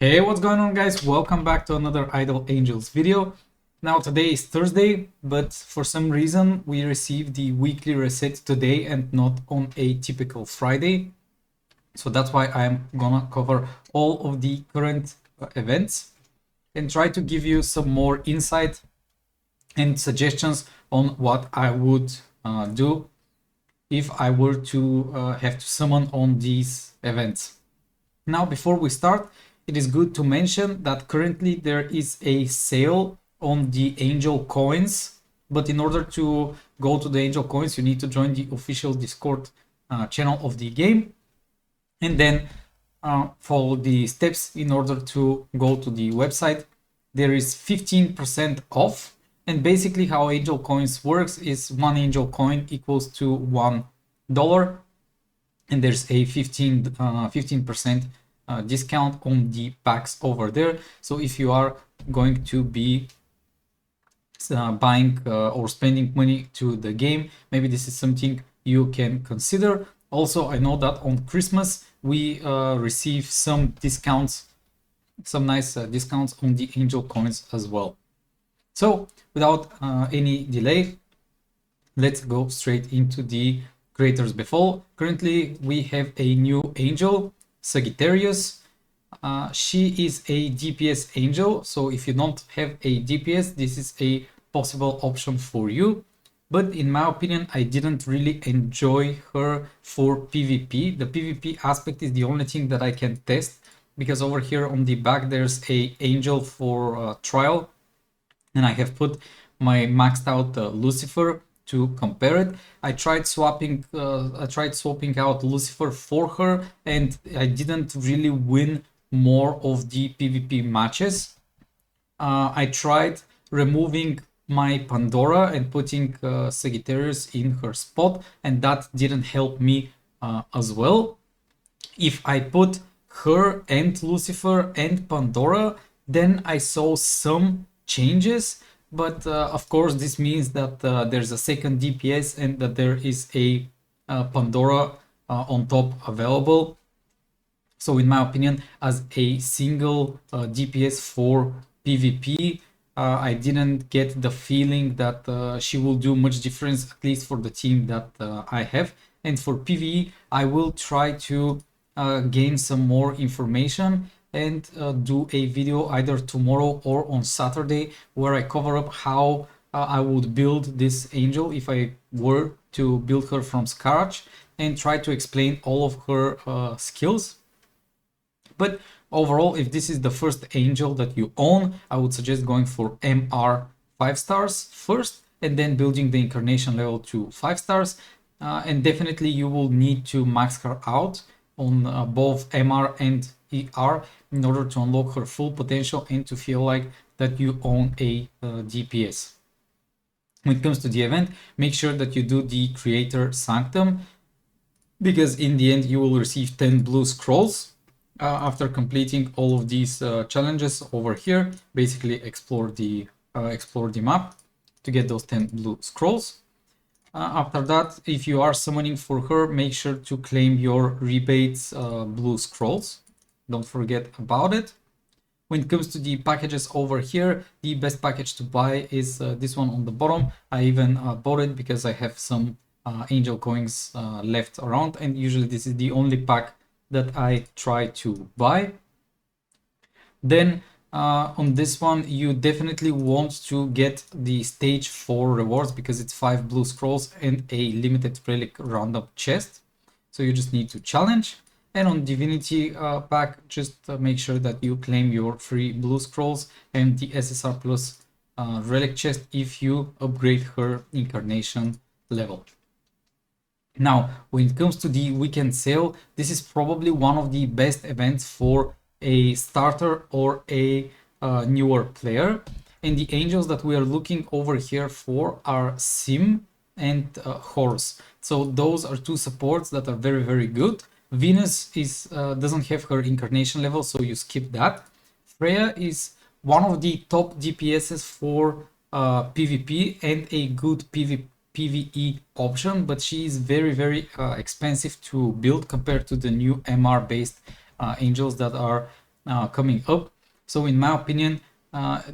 Hey, what's going on, guys? Welcome back to another Idle Angels video. Now today is Thursday, but for some reason we received the weekly reset today and not on a typical Friday. So that's why I'm gonna cover all of the current events and try to give you some more insight and suggestions on what I would do if I were to have to summon on these events. Now, before we start, it is good to mention that currently there is a sale on the Angel coins, but in order to go to the Angel coins, you need to join the official Discord channel of the game and then follow the steps in order to go to the website. There is 15% off, and basically how Angel coins works is one Angel coin equals to $1, and there's a 15% discount on the packs over there. So if you are going to be buying or spending money to the game, maybe this is something you can consider. Also, I know that on Christmas we receive some discounts, some nice discounts on the Angel coins as well. So without any delay, let's go straight into the creators befall. Currently we have a new angel, Saggitarius. She is a DPS angel, so if you don't have a DPS, this is a possible option for you. But in my opinion, I didn't really enjoy her for PvP. The PvP aspect is the only thing that I can test, because over here on the back there's a angel for trial, and I have put my maxed out Lucifer to compare it. I tried swapping out Lucifer for her, and I didn't really win more of the PvP matches. I tried removing my Pandora and putting Sagittarius in her spot, and that didn't help me as well. If I put her and Lucifer and Pandora, then I saw some changes, but of course this means that there's a second DPS and that there is a Pandora on top available. So in my opinion, as a single DPS for PvP, I didn't get the feeling that she will do much difference, at least for the team that I have. And for PvE, I will try to gain some more information and do a video either tomorrow or on Saturday where I cover up how I would build this angel if I were to build her from scratch, and try to explain all of her skills. But overall, if this is the first angel that you own, I would suggest going for MR 5 stars first and then building the incarnation level to 5 stars. And definitely you will need to max her out on both MR and ER in order to unlock her full potential and to feel like that you own a DPS. When it comes to the event, make sure that you do the Creator Sanctum, because in the end you will receive 10 blue scrolls after completing all of these challenges over here. Basically explore the map to get those 10 blue scrolls. After that, if you are summoning for her, make sure to claim your rebates blue scrolls. Don't forget about it. When it comes to the packages over here, the best package to buy is this one on the bottom. I even bought it because I have some angel coins left around, and usually this is the only pack that I try to buy. Then on this one, you definitely want to get the stage 4 rewards because it's 5 blue scrolls and a limited relic roundup chest. So you just need to challenge. And on Divinity pack, just make sure that you claim your free blue scrolls and the SSR plus relic chest if you upgrade her incarnation level. Now, when it comes to the weekend sale, this is probably one of the best events for a starter or a newer player. And the angels that we are looking over here for are Sim and Horus. So those are two supports that are very, very good. Venus is doesn't have her incarnation level, so you skip that. Freya is one of the top DPSs for PvP and a good PvE option, but she is very, very expensive to build compared to the new MR based angels that are coming up. So in my opinion,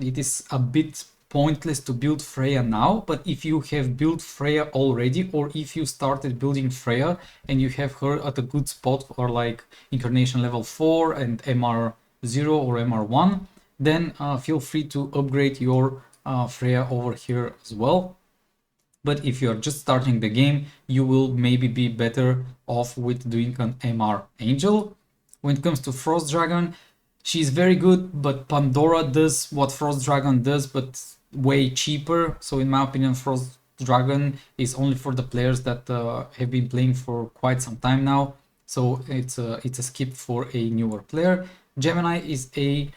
it is a bit pointless to build Freya now, but if you have built Freya already, or if you started building Freya and you have her at a good spot for like Incarnation level 4 and MR0 or MR1, then feel free to upgrade your Freya over here as well. But if you're just starting the game, you will maybe be better off with doing an MR Angel. When it comes to Frost Dragon, she's very good, but Pandora does what Frost Dragon does, but way cheaper. So in my opinion, Frost Dragon is only for the players that have been playing for quite some time now. So it's a skip for a newer player. Gemini is a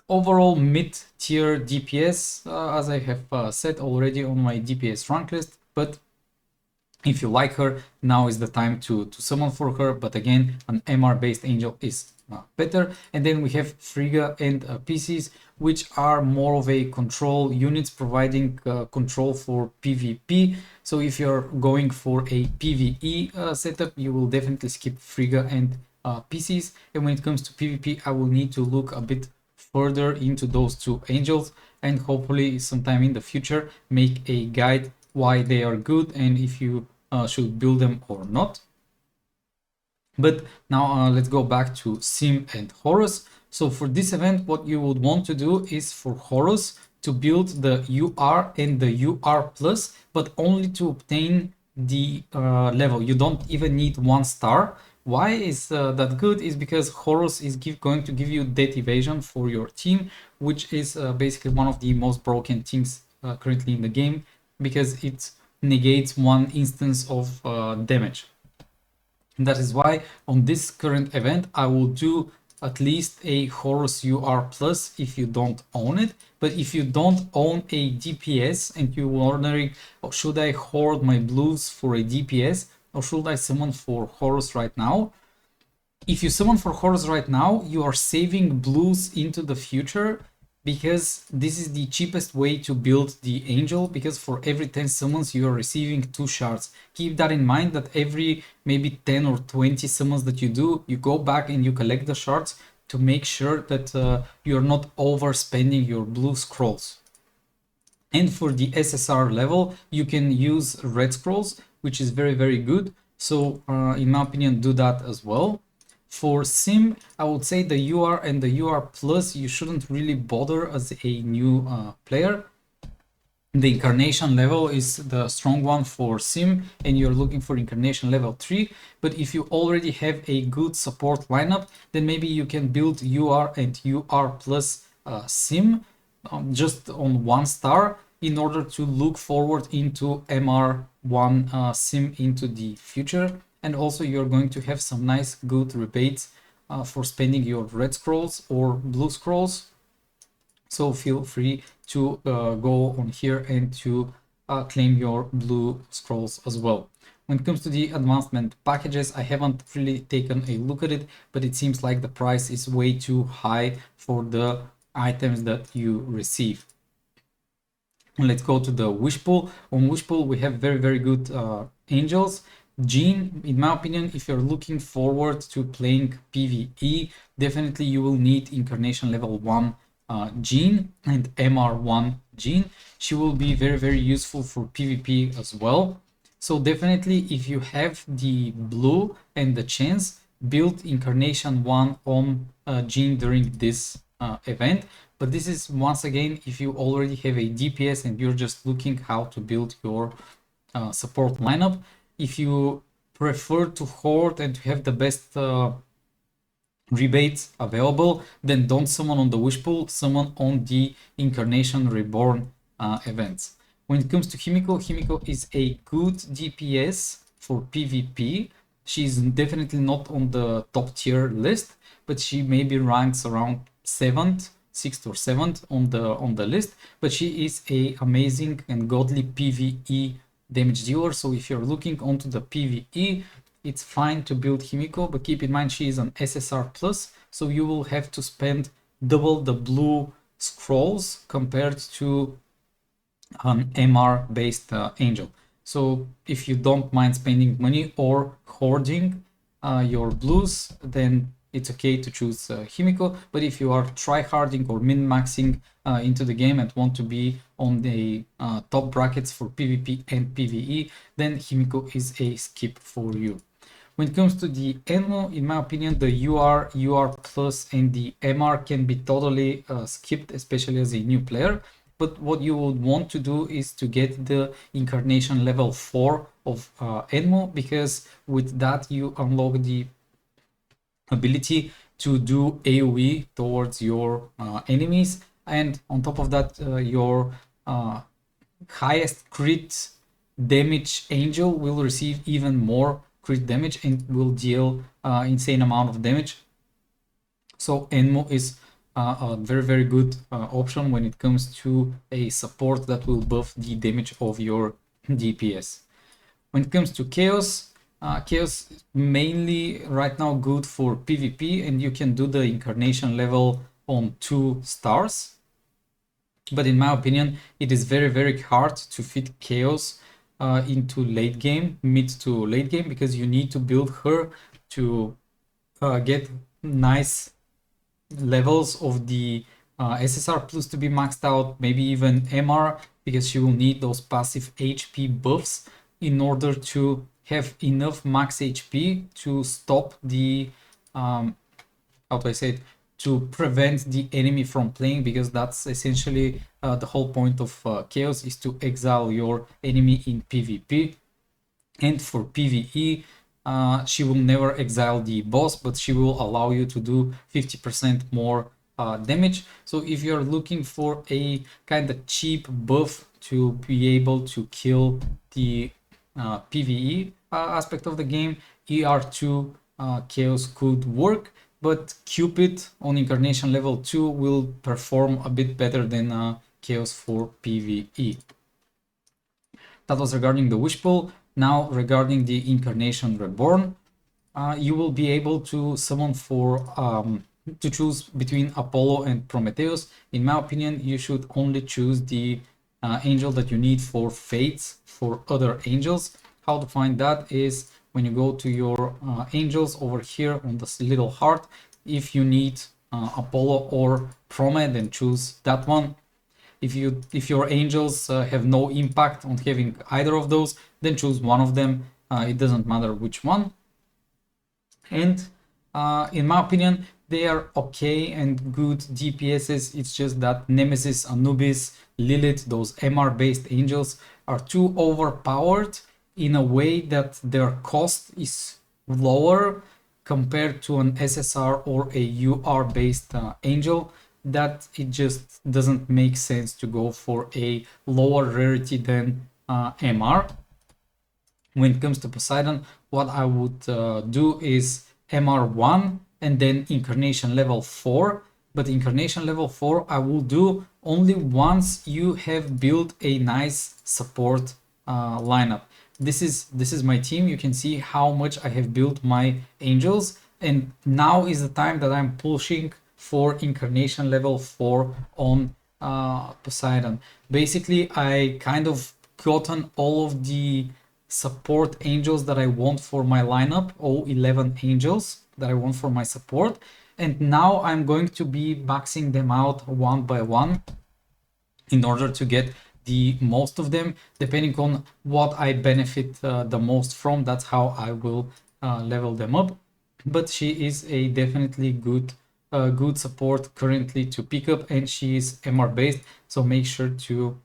overall mid-tier DPS, as I have said already on my DPS rank list, but if you like her, now is the time to summon for her, but again, an MR based angel is better. And then we have Frigga and PCs, which are more of a control units, providing control for PvP. So if you're going for a PvE setup, you will definitely skip Frigga and PCs. And when it comes to PvP, I will need to look a bit further into those two angels, and hopefully sometime in the future make a guide why they are good and if you should build them or not. But now let's go back to Sim and Horus. So for this event, what you would want to do is for Horus to build the UR and the UR plus, but only to obtain the level. You don't even need 1 star. Why is that good? Is because Horus is going to give you death evasion for your team, which is basically one of the most broken things currently in the game, because it negates 1 instance of damage. And that is why on this current event I will do at least a Horus UR plus if you don't own it. But if you don't own a DPS and you're wondering, oh, should I hoard my blues for a DPS or should I summon for Horus right now? If you summon for Horus right now, you are saving blues into the future, because this is the cheapest way to build the angel, because for every 10 summons you are receiving 2 shards. Keep that in mind, that every maybe 10 or 20 summons that you do, you go back and you collect the shards to make sure that you're not overspending your blue scrolls. And for the SSR level, you can use red scrolls, which is very, very good. So in my opinion, do that as well. For Sim, I would say the UR and the UR plus, you shouldn't really bother as a new player. The Incarnation level is the strong one for Sim, and you're looking for Incarnation level 3. But if you already have a good support lineup, then maybe you can build UR and UR plus Sim just on 1 star in order to look forward into MR1 Sim into the future. And also you're going to have some nice good rebates for spending your red scrolls or blue scrolls. So feel free to go on here and to claim your blue scrolls as well. When it comes to the advancement packages, I haven't really taken a look at it, but it seems like the price is way too high for the items that you receive. Let's go to the wish pool. On wish pool, we have very, very good angels. Jean, in my opinion, if you're looking forward to playing PvE, definitely you will need Incarnation level 1 Jean and MR1 Jean. She will be very, very useful for PvP as well. So definitely, if you have the blue and the chance, build Incarnation 1 on Jean during this event. But this is, once again, if you already have a DPS and you're just looking how to build your support lineup. If you prefer to hoard and to have the best rebates available, then don't summon on the wish pool, summon on the Incarnation Reborn events. When it comes to Himiko, Himiko is a good DPS for PvP. She's definitely not on the top tier list, but she maybe ranks around 7th, 6th or 7th on the list. But she is a amazing and godly PvE damage dealer. So if you're looking onto the PvE, it's fine to build Himiko, but keep in mind she is an SSR plus, so you will have to spend double the blue scrolls compared to an MR based angel. So if you don't mind spending money or hoarding your blues, then it's okay to choose Himiko. But if you are tryharding or min-maxing into the game and want to be on the top brackets for PvP and PvE, then Himiko is a skip for you. When it comes to the Enmo, in my opinion, the UR plus and the MR can be totally skipped, especially as a new player. But what you would want to do is to get the Incarnation level 4 of Enmo, because with that you unlock the ability to do AoE towards your enemies, and on top of that your highest crit damage angel will receive even more crit damage and will deal insane amount of damage. So Enmo is a very good option when it comes to a support that will buff the damage of your DPS. When it comes to Chaos, Chaos is mainly right now good for PvP, and you can do the Incarnation level on 2 stars. But in my opinion, it is very hard to fit Chaos into late game, mid to late game, because you need to build her to get nice levels of the SSR plus to be maxed out, maybe even MR, because she will need those passive HP buffs in order to have enough max HP to stop the how do I say it, to prevent the enemy from playing, because that's essentially the whole point of Chaos, is to exile your enemy in PvP. And for PvE, she will never exile the boss, but she will allow you to do 50% more damage. So if you're looking for a kind of cheap buff to be able to kill the PvE aspect of the game, ER2 Chaos could work, but Cupid on Incarnation level 2 will perform a bit better than Chaos for PvE. That was regarding the Wish Pool. Now regarding the Incarnation Reborn, you will be able to summon for to choose between Apollo and Prometheus. In my opinion, you should only choose the angel that you need for fates for other angels. How to find that is when you go to your angels over here on this little heart. If you need Apollo or Prome, then choose that one. If your angels have no impact on having either of those, then choose one of them. It doesn't matter which one. And in my opinion, they are okay and good DPSs. It's just that Nemesis, Anubis, Lilith, those MR based angels are too overpowered in a way that their cost is lower compared to an SSR or a UR based angel, that it just doesn't make sense to go for a lower rarity than MR. When it comes to Poseidon, what I would do is MR1 and then Incarnation level 4. But Incarnation level 4 I will do only once you have built a nice support lineup. This is my team. You can see how much I have built my angels, and now is the time that I'm pushing for Incarnation level 4 on Poseidon. Basically, I kind of gotten all of the support angels that I want for my lineup, all 11 angels that I want for my support, and now I'm going to be maxing them out one by one in order to get the most of them, depending on what I benefit the most from. That's how I will level them up. But she is a definitely good support currently to pick up, and she is MR based, so make sure to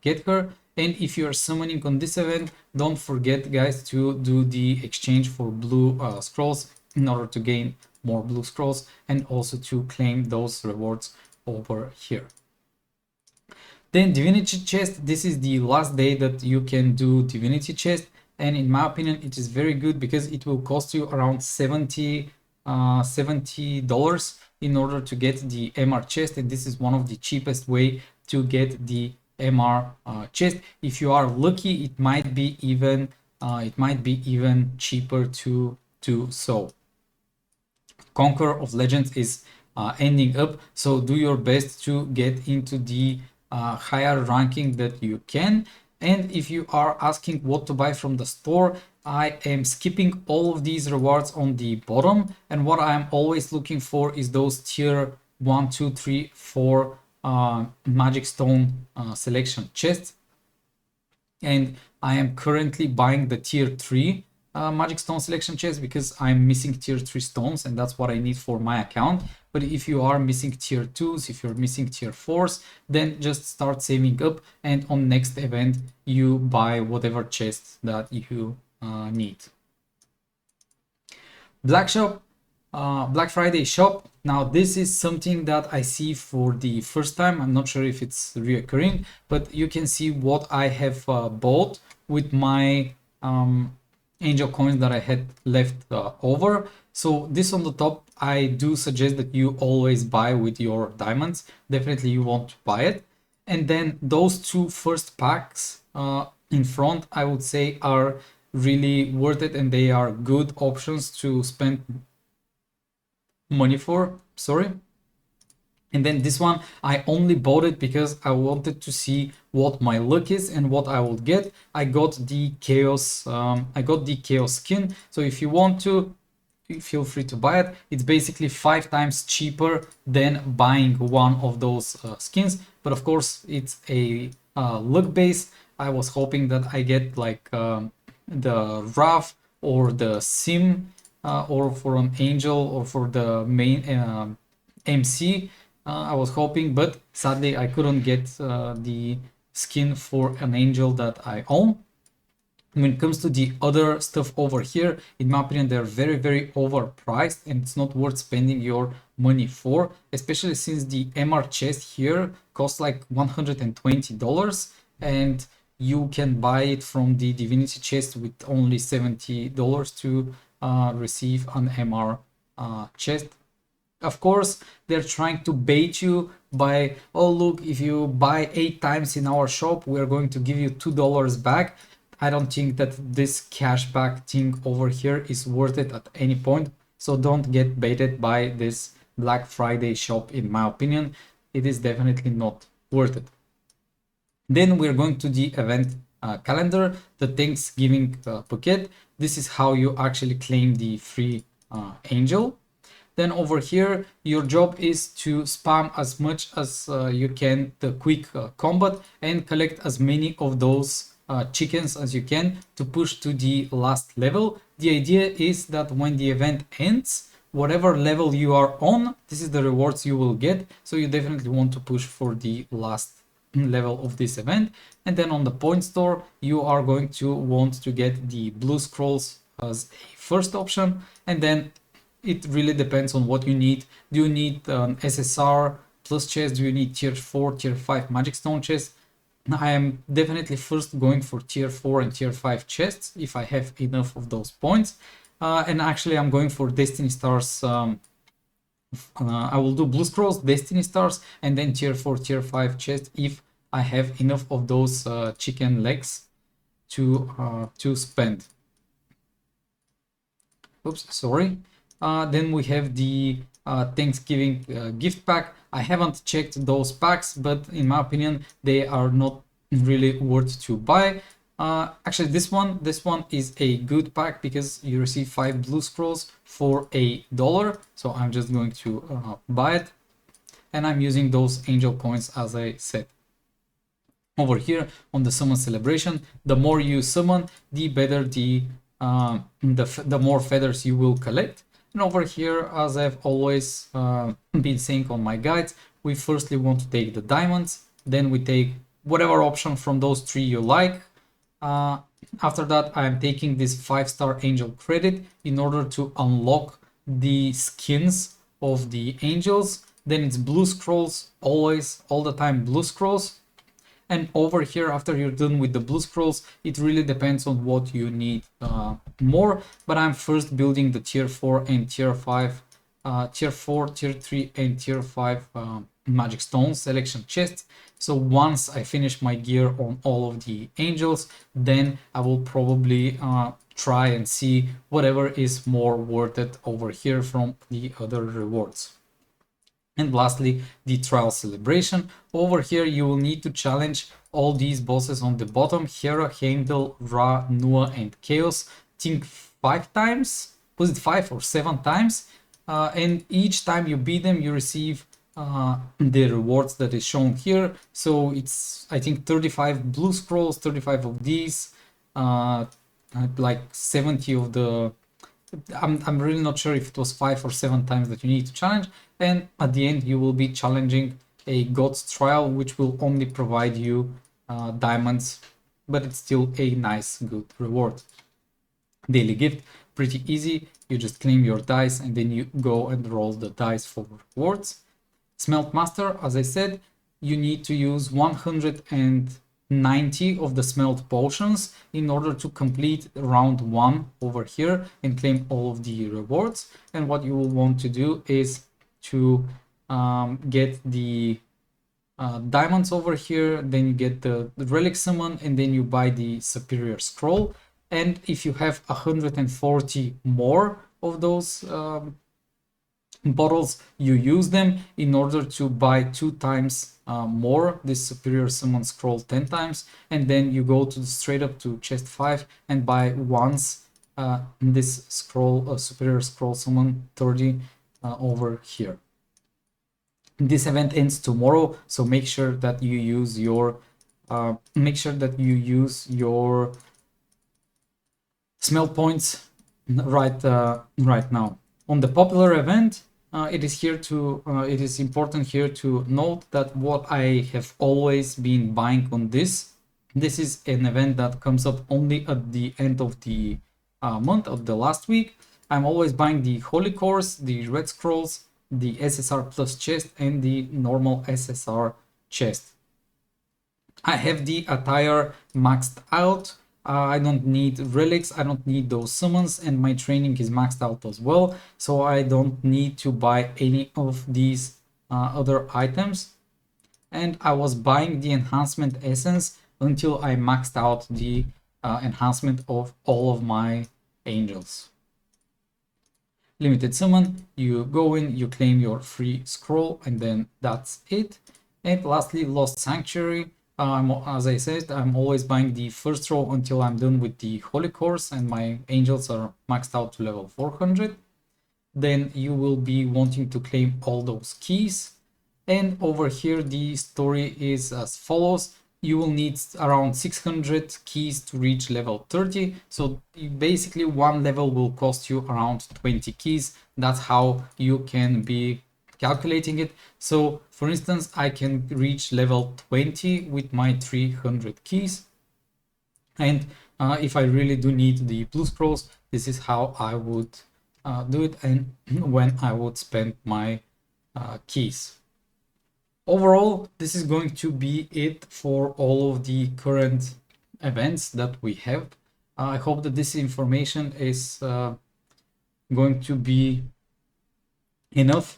get her. And if you are summoning on this event, don't forget, guys, to do the exchange for blue scrolls in order to gain more blue scrolls, and also to claim those rewards over here. Then Divinity chest, this is the last day that you can do Divinity chest, and in my opinion it is very good because it will cost you around $70 in order to get the MR chest, and this is one of the cheapest way to get the MR chest. If you are lucky, it might be even cheaper to do so. Conqueror of Legends is ending up, so do your best to get into the higher ranking that you can. And if you are asking what to buy from the store, I am skipping all of these rewards on the bottom, and what I'm always looking for is those tier 1, 2, 3, 4 magic stone selection chests. And I am currently buying the tier 3 magic stone selection chest because I'm missing tier 3 stones, and that's what I need for my account. But if you are missing tier 2s, if you're missing tier 4s, then just start saving up, and on next event you buy whatever chest that you need. Black shop, Black Friday shop. Now this is something that I see for the first time. I'm not sure if it's reoccurring, but you can see what I have bought with my angel coins that I had left over. So this on the top, I do suggest that you always buy with your diamonds. Definitely you want to buy it. And then those two first packs in front, I would say, are really worth it, and they are good options to spend money for. Sorry. And then this one, I only bought it because I wanted to see what my luck is and what I will get. I got the chaos skin. So if you want to, feel free to buy it. It's basically 5 times cheaper than buying one of those skins. But of course, it's a luck base. I was hoping that I get like the RAF or the Sim or for an angel or for the main MC. I was hoping, but sadly I couldn't get the skin for an angel that I own. When it comes to the other stuff over here, in my opinion, they're very, very overpriced, and it's not worth spending your money for, especially since the MR chest here costs like $120, and you can buy it from the Divinity chest with only $70 to receive an MR chest. Of course, they're trying to bait you by, oh look, if you buy 8 times in our shop, we're going to give you $2 back. I don't think that this cashback thing over here is worth it at any point. So don't get baited by this Black Friday shop, in my opinion. It is definitely not worth it. Then we're going to the event calendar, the Thanksgiving bucket. This is how you actually claim the free angel. Then over here, your job is to spam as much as you can the quick combat and collect as many of those chickens as you can to push to the last level. The idea is that when the event ends, whatever level you are on, this is the rewards you will get. So you definitely want to push for the last level of this event. And then on the point store, you are going to want to get the blue scrolls as a first option, and then it really depends on what you need. Do you need an SSR plus chest? Do you need tier 4, tier 5 magic stone chests? I am definitely first going for tier 4 and tier 5 chests if I have enough of those points. And actually I'm going for Destiny Stars. I will do blue scrolls, Destiny Stars, and then tier 4, tier 5 chests if I have enough of those chicken legs to spend. Oops, sorry. Then we have the Thanksgiving gift pack. I haven't checked those packs, but in my opinion, they are not really worth to buy. Actually, this one is a good pack because you receive 5 blue scrolls for $1. So I'm just going to buy it, and I'm using those angel coins as I said. Over here on the summon celebration, the more you summon, the better the more feathers you will collect. And over here, as I've always been saying on my guides, we firstly want to take the diamonds, then we take whatever option from those 3 you like. After that, I'm taking this 5-star angel credit in order to unlock the skins of the angels. Then it's blue scrolls, always, all the time blue scrolls. And over here, after you're done with the blue scrolls, it really depends on what you need more. But I'm first building the tier 4 and tier 5, tier 4, tier 3 and tier 5 magic stone selection chests. So once I finish my gear on all of the angels, then I will probably try and see whatever is more worth it over here from the other rewards. And lastly, the trial celebration. Over here, you will need to challenge all these bosses on the bottom, Hera, Heimdall, Ra, Nua, and Chaos, think 5 times. Was it 5 or 7 times? And each time you beat them, you receive the rewards that is shown here. So it's, I think, 35 blue scrolls, 35 of these, like 70 of the... I'm really not sure if it was 5 or 7 times that you need to challenge. And at the end, you will be challenging a God's Trial, which will only provide you diamonds, but it's still a nice, good reward. Daily gift, pretty easy. You just claim your dice and then you go and roll the dice for rewards. Smelt Master, as I said, you need to use 190 of the Smelt potions in order to complete round 1 over here and claim all of the rewards. And what you will want to do is to get the diamonds over here, then you get the relic summon, and then you buy the superior scroll. And if you have 140 more of those bottles, you use them in order to buy 2 times more this superior summon scroll 10 times, and then you go to straight up to chest 5 and buy once this scroll, superior scroll summon 30 over here. This event ends tomorrow, so make sure that you use your Smelt points right now. On the popular event, it is important here to note that what I have always been buying on this is an event that comes up only at the end of the month of the last week. I'm always buying the Holy Cores, the Red Scrolls, the SSR Plus chest, and the normal SSR chest. I have the attire maxed out. I don't need relics, I don't need those summons, and my training is maxed out as well, so I don't need to buy any of these other items. And I was buying the enhancement essence until I maxed out the enhancement of all of my angels. Limited summon, you go in, you claim your free scroll, and then that's it. And lastly, Lost Sanctuary. As I said, I'm always buying the first row until I'm done with the Holy Course and my angels are maxed out to level 400. Then you will be wanting to claim all those keys. And over here, the story is as follows. You will need around 600 keys to reach level 30. So basically one level will cost you around 20 keys. That's how you can be calculating it. So for instance, I can reach level 20 with my 300 keys. And if I really do need the blue scrolls, this is how I would do it and when I would spend my keys. Overall, this is going to be it for all of the current events that we have. I hope that this information is going to be enough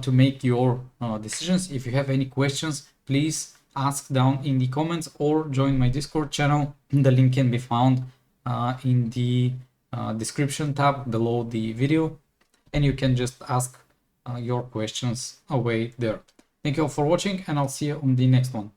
to make your decisions. If you have any questions, please ask down in the comments or join my Discord channel. The link can be found in the description tab below the video, and you can just ask your questions away there. Thank you all for watching, and I'll see you on the next one.